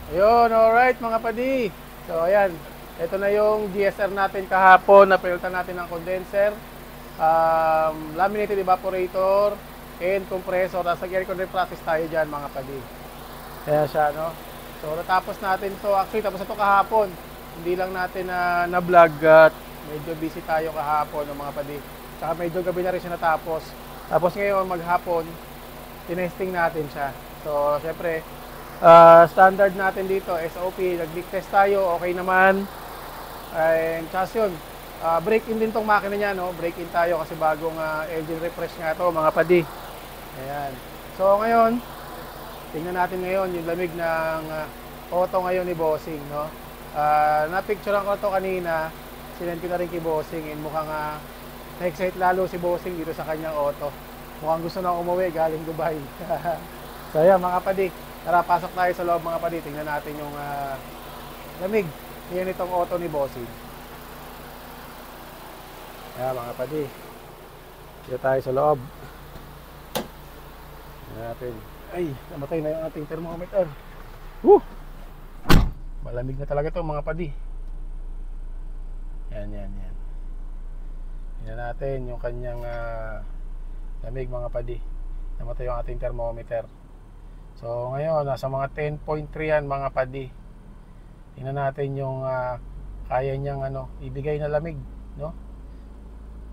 Ayun, alright mga padi. So ayan, ito na yung GSR natin kahapon na pinalitan natin ng condenser, laminated evaporator, and compressor. Tapos nag-air con process tayo dyan mga padi. Kaya siya, no? So natapos natin to, actually tapos na to kahapon. Hindi lang natin na-vlog at medyo busy tayo kahapon ng mga padi. Saka medyo gabi na rin siya natapos. Tapos ngayon maghapon, tinesting natin siya. So syempre, standard natin dito, SOP, nag-leak test tayo, okay naman. And just yun, break-in din tong makina niya, no? Break-in tayo kasi bagong engine refresh nga to mga padi. Ayan. So ngayon, tingnan natin ngayon yung lamig ng auto ngayon ni Bossing, no? Na-picturean ko to kanina, sinend ko na rin kay Bossing, and mukhang na-excite lalo si Bossing dito sa kanyang auto. Mukhang gusto na umuwi galing Dubai. So ayan mga padi, tara pasok tayo sa loob mga padi, tingnan natin yung lamig yan itong auto ni Bossing. Ayan mga padi, dito tayo sa loob. Tingnan natin. Ay, namatay na yung ating thermometer. Woo! Malamig na talaga to mga padi. Yan. Tingnan natin yung kanyang lamig mga padi. Namatay yung ating thermometer. So ngayon, nasa mga 10.3 yan mga padi. Tingnan natin yung kaya niyang ibigay na lamig, no?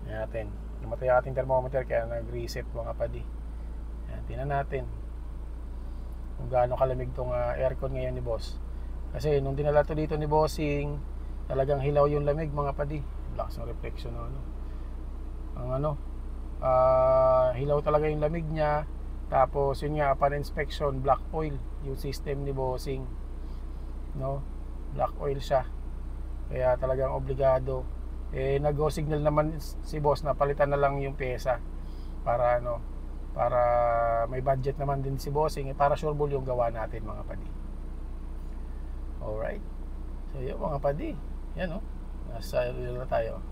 Tingnan natin. Namatay yung ating thermometer kaya nag-reset mga padi. Yan, tingnan natin kung gaano kalamig tong aircon ngayon ni Boss. Kasi nung dinala to dito ni Bossing, talagang hilaw yung lamig mga padi. Lakas ng reflection hilaw talaga yung lamig niya. Tapos yun nga, upon inspection, black oil yung system ni Bossing, no? Black oil siya. Kaya talagang obligado. Nag-go signal naman si Boss na palitan na lang yung pyesa para para may budget naman din si Bossing, para sure ball yung gawa natin mga padi. Alright. So yun mga padi. Yan nasa na tayo.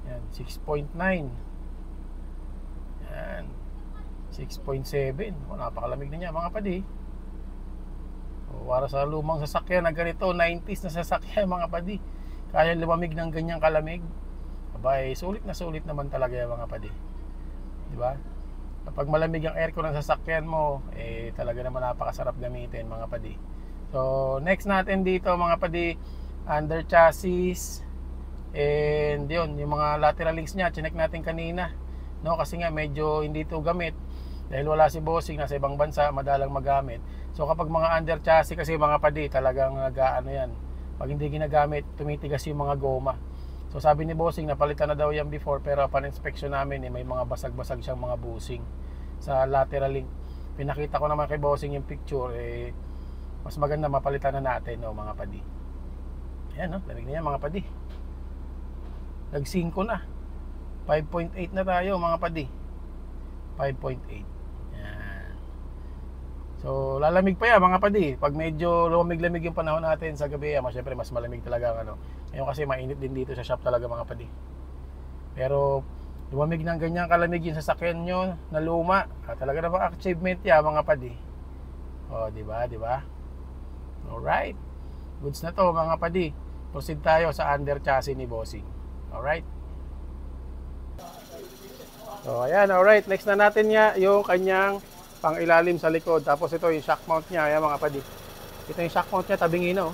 Yan, 6.9. Yan, 6.7. Napakalamig na niya mga padi. Para sa lumang sasakyan na ganito, 90s na sasakyan mga padi, kaya lumamig ng ganyang kalamig. Abay, sulit na sulit naman talaga yung mga padi, di ba? Kapag malamig ang aircon ng sasakyan mo, talaga naman napakasarap gamitin mga padi. So next natin dito mga padi, under chassis, and yun, yung mga lateral links nya, chinek natin kanina, no? Kasi nga medyo hindi to gamit dahil wala si Bossing, nasa ibang bansa, madalang magamit. So kapag mga under chassis kasi mga padi, talagang yan, pag hindi ginagamit, tumitigas yung mga goma. So sabi ni Bossing, napalitan na daw yan before, pero upon inspection namin, may mga basag-basag siyang mga bushing sa lateral link. Pinakita ko naman kay Bossing yung picture, mas maganda mapalitan na natin, no, mga padi. Ayan, lamig na yan mga padi. Nag-5 na. 5.8 na tayo mga padi. 5.8. Yan. So lalamig pa yan mga padi. Pag medyo lumamig-lamig yung panahon natin sa gabi, syempre mas malamig talaga ngayon kasi mainit din dito sa shop talaga mga padi. Pero lumamig ng ganyan kalamig yung sasakyan nyo na luma, talaga namang achievement yan mga padi. Di ba? Alright. Goods na to mga padi. Proceed tayo sa under chassis ni Bossing. Alright. So ayan, alright. Next na natin yung kanyang pang ilalim sa likod. Tapos ito yung shock mount niya, ayan mga padi. Ito yung shock mount niya, tabingin na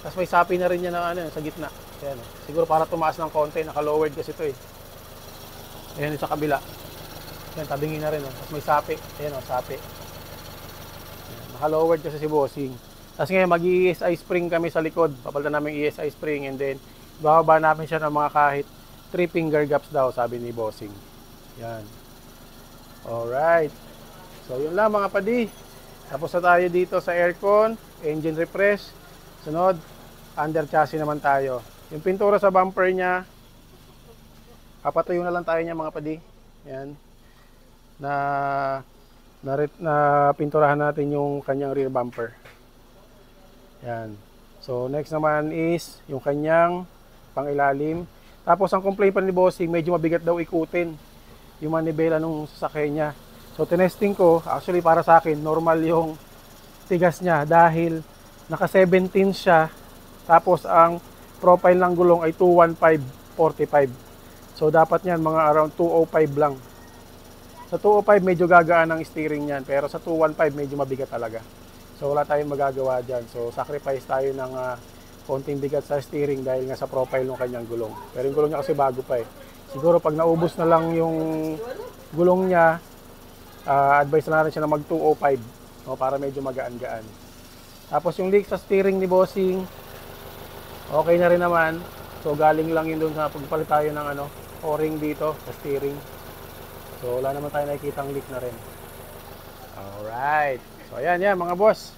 Tapos may sapi na rin niya sa gitna. Ayan, siguro para tumaas ng konti, naka-lowered kasi ito Ayan sa kabila. Ayan, tabingin na rin Tapos may sapi. Ayan sapi. Ayan, naka-lowered kasi si Bossing. Tapos ngayon mag-ESI spring kami sa likod. Papalitan namin ESI spring, and then bababa namin siya ng mga kahit 3 finger gaps daw, sabi ni Bossing. Yan. Alright. So yun lang mga padi. Tapos na tayo dito sa aircon, engine refresh. Sunod, under chassis naman tayo. Yung pintura sa bumper niya, papatuyo na lang tayo niya mga padi. Yan. Na pinturahan natin yung kanyang rear bumper. Yan. So next naman is yung kanyang pangilalim. Tapos ang complaint pa ni Bossing, medyo mabigat daw ikutin yung manibela nung sasakyan niya. So tinesting ko, actually para sa akin normal yung tigas niya dahil naka 17 siya, tapos ang profile ng gulong ay 215/45. So dapat niyan mga around 205 lang. Sa 205 medyo gagaan ang steering niyan, pero sa 215 medyo mabigat talaga. So wala tayong magagawa diyan. So sacrifice tayo ng konting bigat sa steering dahil nga sa profile ng kanyang gulong. Pero yung gulong niya kasi bago pa eh. Siguro pag naubos na lang yung gulong niya, advice na natin siya na mag 205, no, para medyo magaan-gaan. Tapos yung leak sa steering ni Bossing, okay na rin naman. So galing lang yun doon sa pagpalit tayo ng o-ring dito sa steering. So wala naman tayo nakikitang leak na rin. Alright. So ayan mga boss.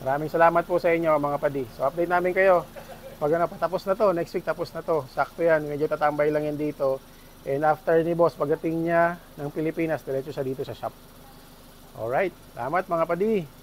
Maraming salamat po sa inyo mga padi. So update namin kayo. Pag patapos na to, next week tapos na to. Sakto yan, medyo tatambay lang yan dito. And after ni boss, pagdating niya ng Pilipinas, diretso siya dito sa shop. Alright. Salamat mga padi.